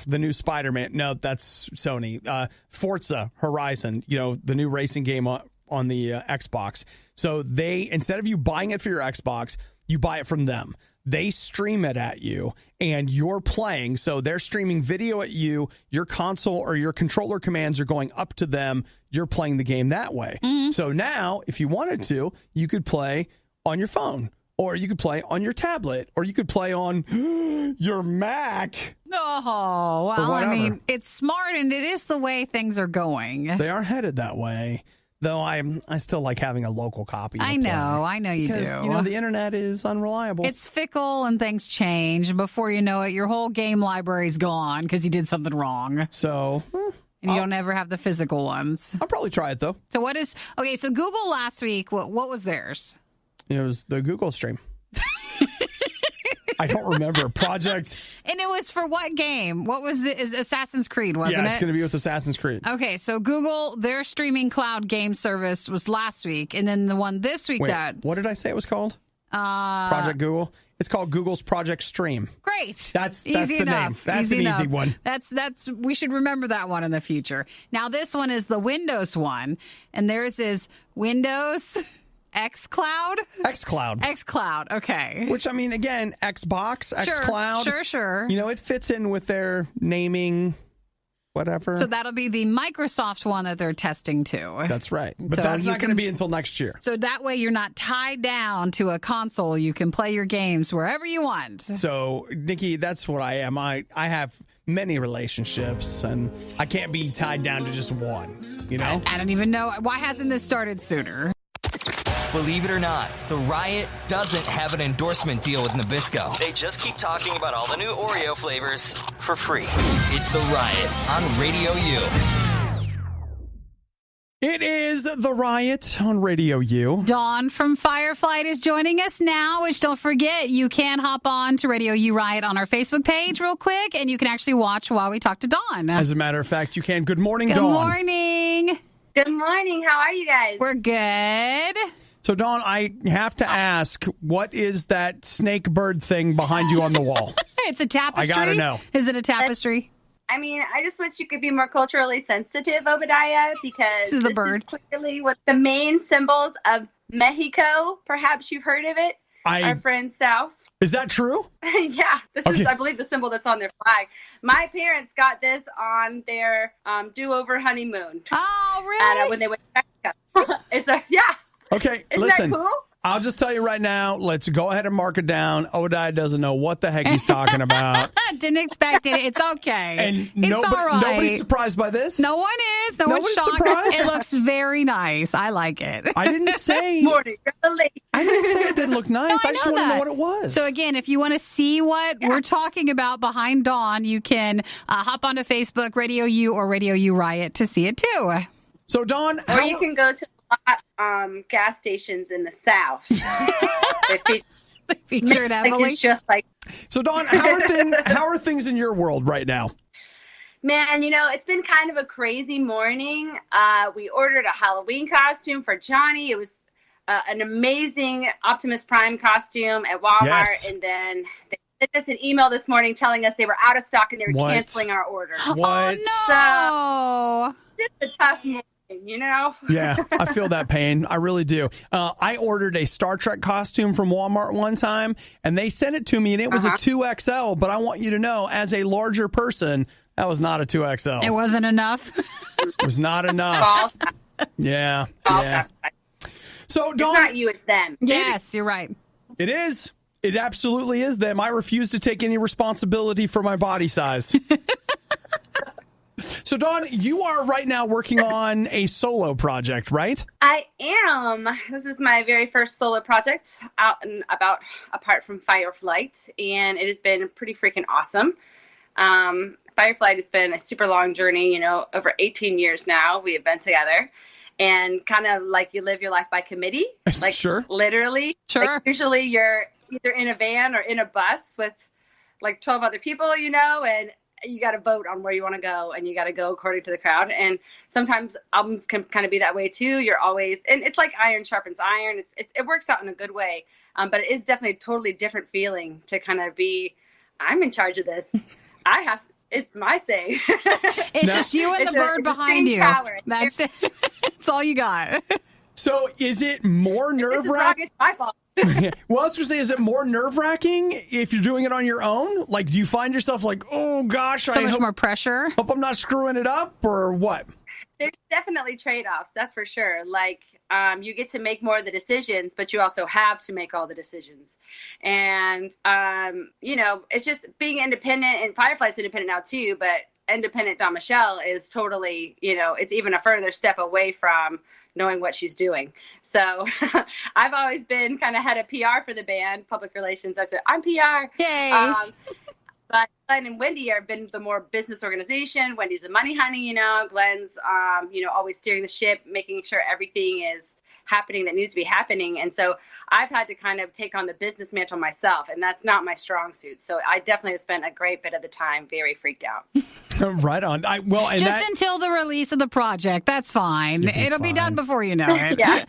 the new Spider-Man. No, that's Sony. Forza Horizon, the new racing game on the Xbox. So instead of you buying it for your Xbox, you buy it from them. They stream it at you, and you're playing. So they're streaming video at you. Your console or your controller commands are going up to them. You're playing the game that way. So now, if you wanted to, you could play on your phone, or you could play on your tablet, or you could play on your Mac. Oh, well, I mean, it's smart, and it is the way things are going. They are headed that way. Though I still like having a local copy. I know you do. Because, the internet is unreliable. It's fickle and things change. Before you know it, your whole game library's gone because you did something wrong. So, and you don't ever have the physical ones. I'll probably try it, though. So so Google last week, what was theirs? It was the Google stream. I don't remember. Project. And it was for what game? What was it? Is Assassin's Creed, wasn't it? Yeah, it's going to be with Assassin's Creed. Okay, so Google, their streaming cloud game service was last week. And then the one this week what did I say it was called? Project Google? It's called Google's Project Stream. Great. That's easy the enough. name. That's an easy one. That's we should remember that one in the future. Now this one is the Windows one, and theirs is Windows xCloud? xCloud, okay. Which, I mean, again, Xbox, xCloud. Sure. It fits in with their naming, whatever. So that'll be the Microsoft one that they're testing too. That's right. But So that's you not going to be until next year. So that way you're not tied down to a console. You can play your games wherever you want. So, Nikki, that's what I am. I have many relationships, and I can't be tied down to just one, you know? I don't even know. Why hasn't this started sooner? Believe it or not, the Riot doesn't have an endorsement deal with Nabisco. They just keep talking about all the new Oreo flavors for free. It's the Riot on Radio U. It is the Riot on Radio U. Dawn from Fireflight is joining us now, which don't forget, you can hop on to Radio U Riot on our Facebook page real quick, and you can actually watch while we talk to Dawn. As a matter of fact, you can. Good morning, Good Dawn. morning. Good morning. How are you guys? We're good. So, Dawn, I have to ask, what is that snake bird thing behind you on the wall? It's a tapestry. I gotta know. Is it a tapestry? I mean, I just wish you could be more culturally sensitive, Obadiah, because To the this bird. is clearly what the main symbols of Mexico. Perhaps you've heard of it. Our friend South. Is that true? Yeah, this is, I believe, the symbol that's on their flag. My parents got this on their do-over honeymoon. Oh, really? When they went to Mexico. It's a, yeah. Okay, Isn't listen. that cool? I'll just tell you right now, let's go ahead and mark it down. Obadiah doesn't know what the heck he's talking about. Didn't expect it. It's okay. And it's all right. nobody's surprised by this? No one is. No one's Nobody's shocked. surprised? It looks very nice. I like it. I didn't say Morning, I didn't say it didn't look nice. No, I just know want to know that. what it was. So again, if you want to see what we're talking about behind Dawn, you can hop onto Facebook, Radio U, or Radio U Riot to see it too. So Dawn, Or you can go to gas stations in the South. They featured Emily. It's just like. So Dawn, how are things in your world right now? Man, it's been kind of a crazy morning. We ordered a Halloween costume for Johnny. It was an amazing Optimus Prime costume at Walmart, and then they sent us an email this morning telling us they were out of stock and they were canceling our order. What? Oh no! So it's a tough morning. Yeah, I feel that pain. I really do. I ordered a Star Trek costume from Walmart one time, and they sent it to me, and it was a 2XL. But I want you to know, as a larger person, that was not a 2XL. It wasn't enough. It was not enough. Yeah. So, Dawn, it's not you, it's them. Yes, you're right. It is. It absolutely is them. I refuse to take any responsibility for my body size. So, Dawn, you are right now working on a solo project, right? I am. This is my very first solo project out and about, apart from Fireflight, and it has been pretty freaking awesome. Fireflight has been a super long journey, over 18 years now we have been together, and kind of like you live your life by committee. Like, sure. Literally. Sure. Like, usually you're either in a van or in a bus with like 12 other people, and you got to vote on where you want to go, and you got to go according to the crowd. And sometimes albums can kind of be that way too. You're always, and it's like iron sharpens iron. It works out in a good way. But it is definitely a totally different feeling to kind of be, I'm in charge of this. It's my say. It's just you and the bird behind you. Power. That's it. That's all you got. So is it more nerve-wracking? It's my fault. Well, I was going to say, is it more nerve-wracking if you're doing it on your own? Like, do you find yourself like, oh, gosh, so much more pressure? Hope I'm not screwing it up, or what? There's definitely trade-offs, that's for sure. Like, you get to make more of the decisions, but you also have to make all the decisions. And, it's just being independent, and Fireflight's independent now too, but independent Dawn Michelle is totally, it's even a further step away from knowing what she's doing. So I've always been kind of head of PR for the band, public relations. I said, I'm PR. Yay. But Glenn and Wendy have been the more business organization. Wendy's the money honey, Glenn's, always steering the ship, making sure everything is happening that needs to be happening. And so I've had to kind of take on the business mantle myself, and that's not my strong suit. So I definitely have spent a great bit of the time very freaked out. Right on. Until the release of the project. That's fine. It'll be done before you know it. Yeah.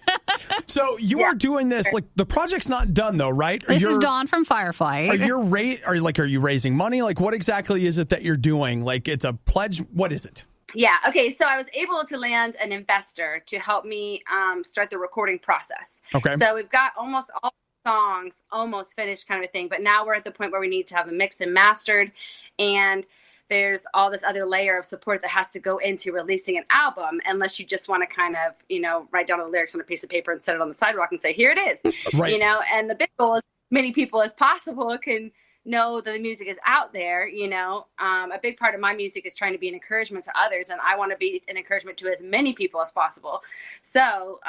So you are doing this, like, the project's not done though, right? This is Dawn from Fireflight. Are you raising money? Like, what exactly is it that you're doing? Like, it's a pledge. What is it? Yeah. Okay. So I was able to land an investor to help me start the recording process. Okay. So we've got almost all the songs almost finished, kind of a thing. But now we're at the point where we need to have them mixed and mastered. And there's all this other layer of support that has to go into releasing an album, unless you just want to kind of, write down the lyrics on a piece of paper and set it on the sidewalk and say, here it is, right. And the big goal is many people as possible can know that the music is out there. A big part of my music is trying to be an encouragement to others, and I want to be an encouragement to as many people as possible. So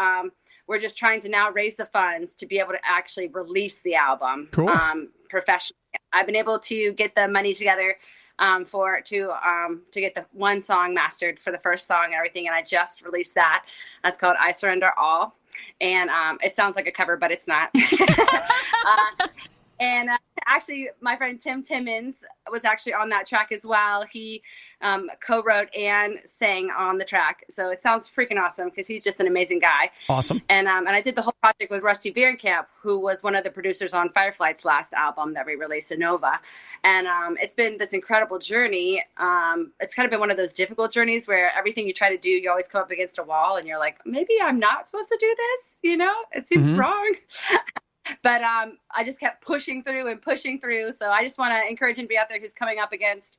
we're just trying to now raise the funds to be able to actually release the album professionally. I've been able to get the money together to get the one song mastered for the first song and everything, and I just released that. That's called I Surrender All, and it sounds like a cover, but it's not. And actually, my friend Tim Timmons was actually on that track as well. He co-wrote and sang on the track. So it sounds freaking awesome because he's just an amazing guy. Awesome. And I did the whole project with Rusty Bierenkamp, who was one of the producers on Fireflight's last album that we released, Nova. And it's been this incredible journey. It's kind of been one of those difficult journeys where everything you try to do, you always come up against a wall and you're like, maybe I'm not supposed to do this. It seems wrong. But I just kept pushing through. So I just want to encourage anybody out there who's coming up against,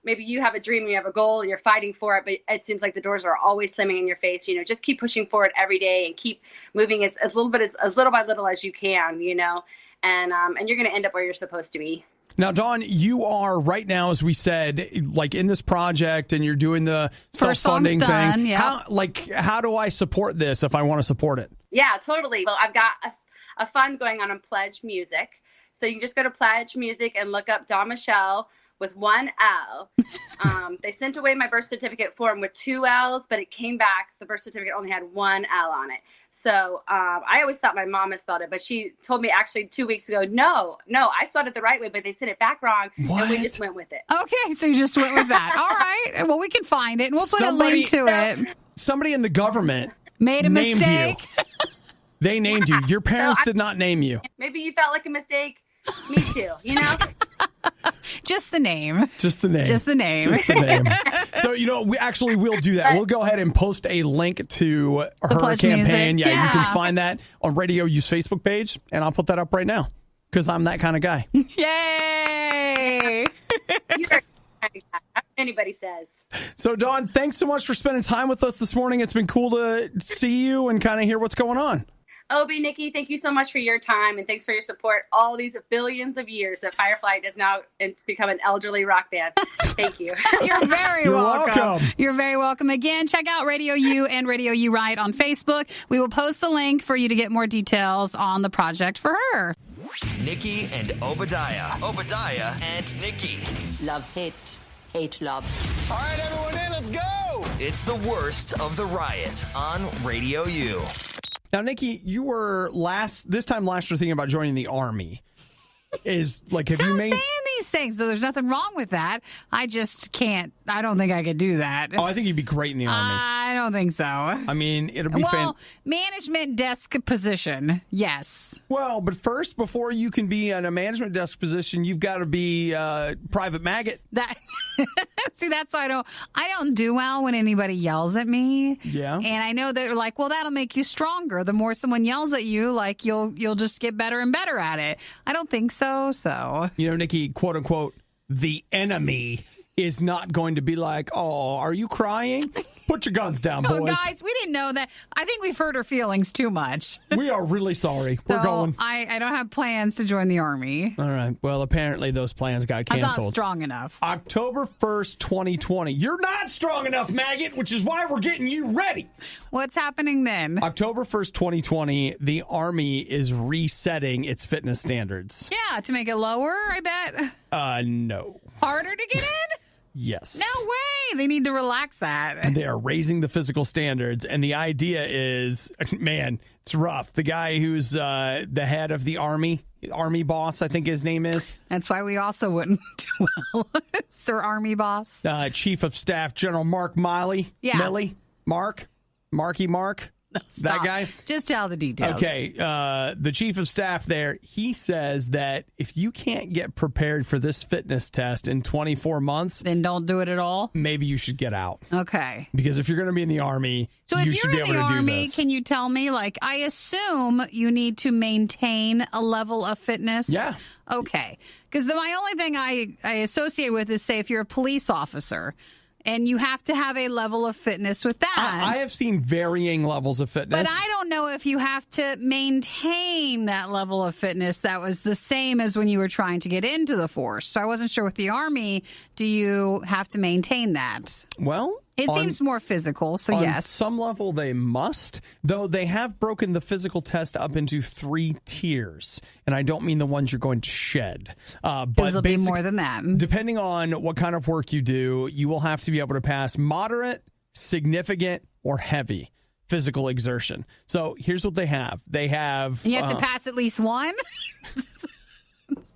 maybe you have a dream, you have a goal, and you're fighting for it, but it seems like the doors are always slamming in your face. Just keep pushing forward every day and keep moving as little by little as you can. And you're going to end up where you're supposed to be. Now, Dawn, you are right now, as we said, like in this project, and you're doing the self-funding thing. Yeah. How do I support this if I want to support it? Yeah, totally. Well, I've got a fund going on Pledge Music. So you can just go to Pledge Music and look up Dawn Michelle with one L. They sent away my birth certificate form with 2 L's, but it came back. The birth certificate only had 1 L on it. So I always thought my mom misspelled it, but she told me actually 2 weeks ago, no, I spelled it the right way, but they sent it back wrong. What? And we just went with it. Okay, so you just went with that. All right. Well, we can find it, and we'll put a link to it. Somebody in the government made a mistake. They named you. Your parents did not name you. Maybe you felt like a mistake. Me too, Just the name. Just the name. So, we actually will do that. We'll go ahead and post a link to her campaign. Yeah, you can find that on RadioU's Facebook page, and I'll put that up right now because I'm that kind of guy. Yay! You're anybody says. So, Dawn, thanks so much for spending time with us this morning. It's been cool to see you and kind of hear what's going on. Obi, Nikki, thank you so much for your time, and thanks for your support all these billions of years that Fireflight has now become an elderly rock band. Thank you. You're very welcome. You're very welcome. Again, check out RadioU and RadioU Riot on Facebook. We will post the link for you to get more details on the project for her. Nikki and Obadiah. Obadiah and Nikki. Love, hate, hate, love. All right, everyone in, let's go. It's the worst of the riot on Radio U. Now, Nikki, you were this time last year thinking about joining the Army. Have you made... saying these things, so there's nothing wrong with that. I just can't. I don't think I could do that. Oh, I think you'd be great in the Army. I don't think so. I mean, it'll be management desk position, yes. Well, but first, before you can be in a management desk position, you've got to be private maggot. See, that's why I don't do well when anybody yells at me. Yeah. And I know they're like, well, that'll make you stronger. The more someone yells at you, like you'll just get better and better at it. I don't think so. So, Nikki, quote unquote, the enemy is not going to be like, oh, are you crying? Put your guns down, boys. Oh, guys, we didn't know that. I think we've hurt her feelings too much. We are really sorry. We're going. I don't have plans to join the Army. All right. Well, apparently those plans got canceled. I'm not strong enough. October 1st, 2020. You're not strong enough, maggot, which is why we're getting you ready. What's happening then? October 1st, 2020, the Army is resetting its fitness standards. Yeah, to make it lower, I bet. No. Harder to get in? Yes. No way. They need to relax that. And they are raising the physical standards. And the idea is, man, it's rough. The guy who's the head of the Army boss, I think his name is. That's why we also wouldn't do well. Sir Army Boss. Chief of Staff General Mark Miley. Yeah. Marky Mark. That guy? Just tell the details. Okay. The chief of staff there, he says that if you can't get prepared for this fitness test in 24 months, then don't do it at all. Maybe you should get out. Okay. Because if you're going to be in the Army, so you if should you're be in able the to do Army, this. can you tell me, like, I assume you need to maintain a level of fitness? Yeah. Okay. Because my only thing I associate with is, say, if you're a police officer, and you have to have a level of fitness with that. I have seen varying levels of fitness. But I don't know if you have to maintain that level of fitness that was the same as when you were trying to get into the force. So I wasn't sure with the Army, do you have to maintain that? Well, it seems more physical, so yes. On some level, they must, though they have broken the physical test up into 3 tiers. And I don't mean the ones you're going to shed. But there'll be more than that. Depending on what kind of work you do, you will have to be able to pass moderate, significant, or heavy physical exertion. So here's what they have. They have... You have to pass at least one?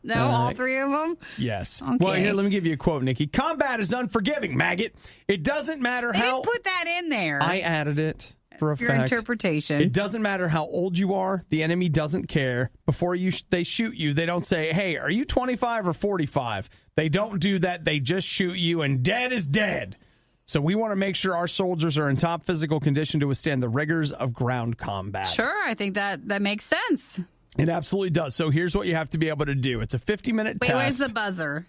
No, all 3 of them? Yes. Okay. Well, here, let me give you a quote, Nikki. Combat is unforgiving, maggot. It doesn't matter They how... didn't put that in there. I added it for a Your fact. interpretation. It doesn't matter how old you are. The enemy doesn't care. Before they shoot you, they don't say, hey, are you 25 or 45? They don't do that. They just shoot you, and dead is dead. So we want to make sure our soldiers are in top physical condition to withstand the rigors of ground combat. Sure, I think that makes sense. It absolutely does. So here's what you have to be able to do. It's a 50-minute test. Wait, where's the buzzer?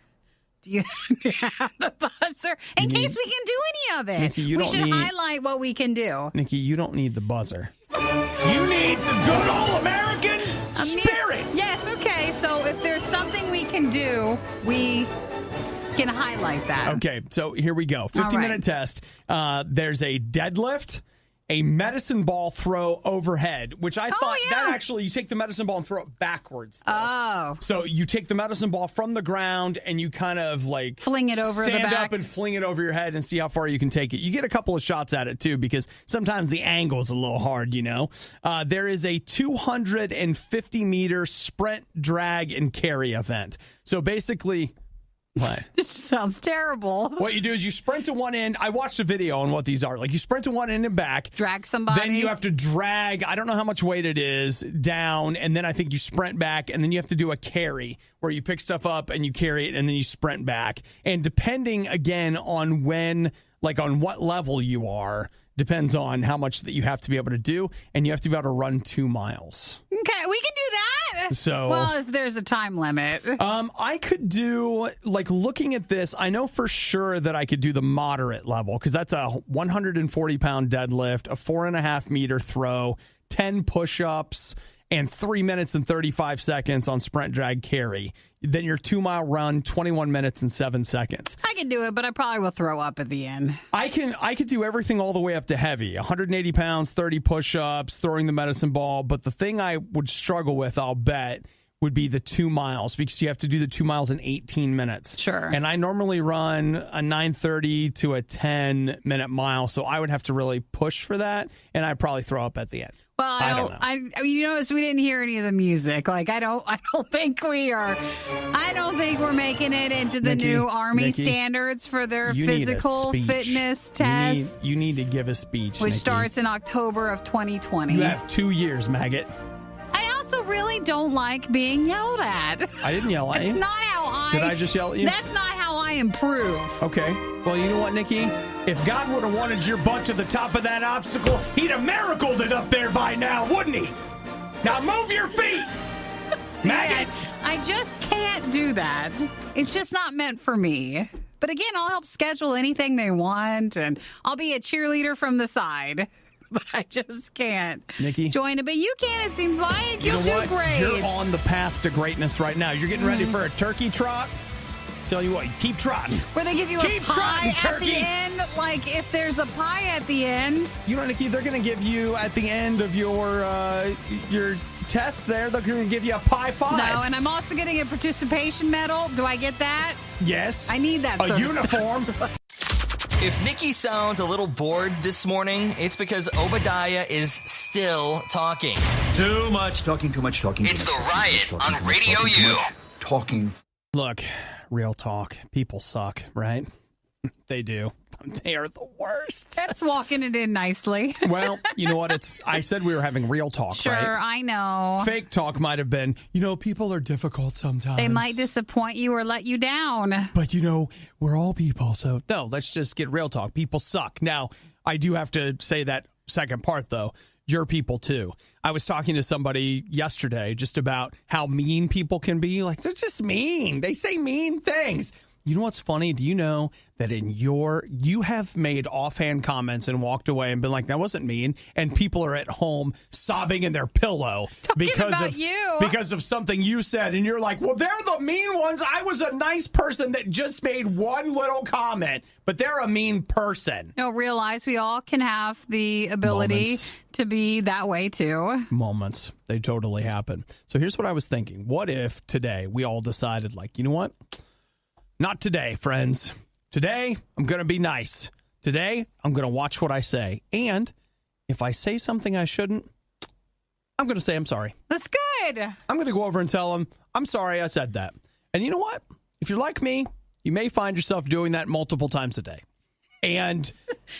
Do you have the buzzer? In case we can do any of it. Nikki, we should highlight what we can do. Nikki, you don't need the buzzer. You need some good old American spirit. Yes, okay. So if there's something we can do, we can highlight that. Okay, so here we go. 50-minute test. There's a deadlift, a medicine ball throw overhead, which I thought that actually, you take the medicine ball and throw it backwards. Though. Oh. So you take the medicine ball from the ground and you kind of like fling it over the back. Stand up and fling it over your head and see how far you can take it. You get a couple of shots at it too, because sometimes the angle is a little hard, you know. There is a 250-meter sprint, drag, and carry event. So basically... What? This sounds terrible. What you do is you sprint to one end. I watched a video on what these are. Like, you sprint to one end and back. Drag somebody. Then you have to drag, I don't know how much weight it is, down. And then I think you sprint back. And then you have to do a carry where you pick stuff up and you carry it and then you sprint back. And depending, again, on when, like on what level you are, depends on how much that you have to be able to do. And you have to be able to run 2 miles. Okay, we can do that. So, well, if there's a time limit. I could do, like, looking at this, I know for sure that I could do the moderate level, because that's a 140-pound deadlift, a 4.5-meter throw, 10 push-ups, and 3 minutes and 35 seconds on sprint, drag, carry. Then your 2-mile run, 21 minutes and 7 seconds. I can do it, but I probably will throw up at the end. I could do everything all the way up to heavy. 180 pounds, 30 push-ups, throwing the medicine ball. But the thing I would struggle with, I'll bet, would be the 2 miles, because you have to do the 2 miles in 18 minutes. Sure. And I normally run a 9:30 to a 10-minute mile, so I would have to really push for that, and I'd probably throw up at the end. Well, I don't know. You notice we didn't hear any of the music. Like, I don't think we are. I don't think we're making it into the new Army standards for their physical fitness test. You need to give a speech, which Nikki. starts in October of 2020. You have 2 years, maggot. I also really don't like being yelled at. I didn't yell at you. That's not how I... Did I just yell at you? That's not how I improve. Okay. Well, you know what, Nikki? If God would have wanted your butt to the top of that obstacle, he'd have miracled it up there by now, wouldn't he? Now move your feet, maggot. I just can't do that. It's just not meant for me. But again, I'll help schedule anything they want, and I'll be a cheerleader from the side. But I just can't join it. But you can, it seems like. You'll do great. You're on the path to greatness right now. You're getting ready for a turkey trot. Tell you what, keep trotting. Where they give you a pie at the end. Like, if there's a pie at the end. You know, Nikki, they're going to give you, at the end of your test there, they're going to give you a pie 5. No, and I'm also getting a participation medal. Do I get that? Yes. I need that A uniform. If Nikki sounds a little bored this morning, it's because Obadiah is still talking. Too much talking, too much talking. It's the Riot on RadioU. Talking. Look, real talk. People suck, right? They do. They are the worst. That's walking it in nicely. Well, you know what? I said we were having real talk, sure, right? Sure, I know. Fake talk might have been, people are difficult sometimes. They might disappoint you or let you down. But, we're all people. So, no, let's just get real talk. People suck. Now, I do have to say that second part, though. You're people, too. I was talking to somebody yesterday just about how mean people can be. Like, they're just mean. They say mean things. You know what's funny? Do you know that you have made offhand comments and walked away and been like, that wasn't mean, and people are at home sobbing in their pillow because of something you said, and you're like, well, they're the mean ones. I was a nice person that just made one little comment, but they're a mean person. Realize we all can have the ability to be that way too. Moments. They totally happen. So here's what I was thinking. What if today we all decided, like, you know what? Not today, friends. Today, I'm going to be nice. Today, I'm going to watch what I say. And if I say something I shouldn't, I'm going to say I'm sorry. That's good. I'm going to go over and tell them, I'm sorry I said that. And you know what? If you're like me, you may find yourself doing that multiple times a day. And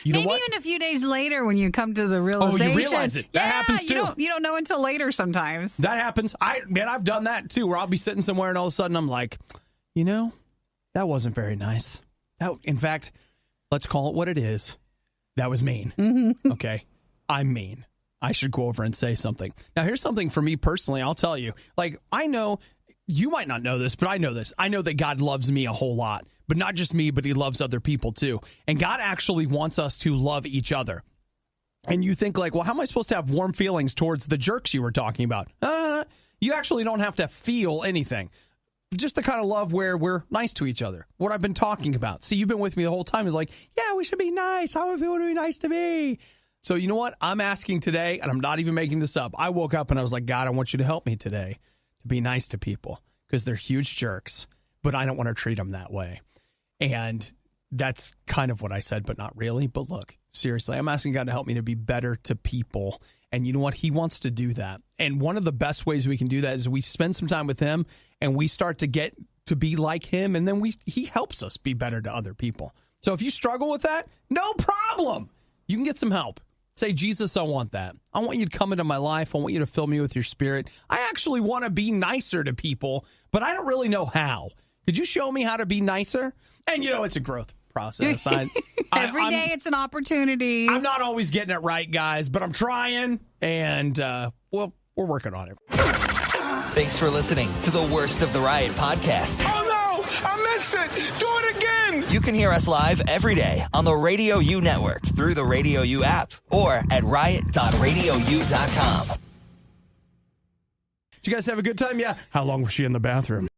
you know what? Maybe even a few days later when you come to the realization. Oh, you realize it. That happens too. You don't know until later sometimes. That happens. I've done that too, where I'll be sitting somewhere and all of a sudden I'm like, that wasn't very nice. In fact, let's call it what it is. That was mean. Mm-hmm. Okay. I'm mean. I should go over and say something. Now, here's something for me personally. I'll tell you. Like, I know, you might not know this, but I know this. I know that God loves me a whole lot. But not just me, but he loves other people too. And God actually wants us to love each other. And you think like, well, how am I supposed to have warm feelings towards the jerks you were talking about? You actually don't have to feel anything. Just the kind of love where we're nice to each other. What I've been talking about. See, you've been with me the whole time. It's like, yeah, we should be nice. How would people be nice to me? So you know what? I'm asking today, and I'm not even making this up. I woke up and I was like, God, I want you to help me today to be nice to people because they're huge jerks, but I don't want to treat them that way. And that's kind of what I said, but not really. But look, seriously, I'm asking God to help me to be better to people. And you know what? He wants to do that. And one of the best ways we can do that is we spend some time with him and we start to get to be like him. And then he helps us be better to other people. So if you struggle with that, no problem. You can get some help. Say, Jesus, I want that. I want you to come into my life. I want you to fill me with your spirit. I actually want to be nicer to people, but I don't really know how. Could you show me how to be nicer? And, it's a growth process. Every day it's an opportunity. I'm not always getting it right, guys, but I'm trying, and we're working on it. Thanks for listening to the Worst of the Riot podcast. Oh, no! I missed it! Do it again! You can hear us live every day on the RadioU network through the RadioU app or at riot.radiou.com. Did you guys have a good time? Yeah. How long was she in the bathroom?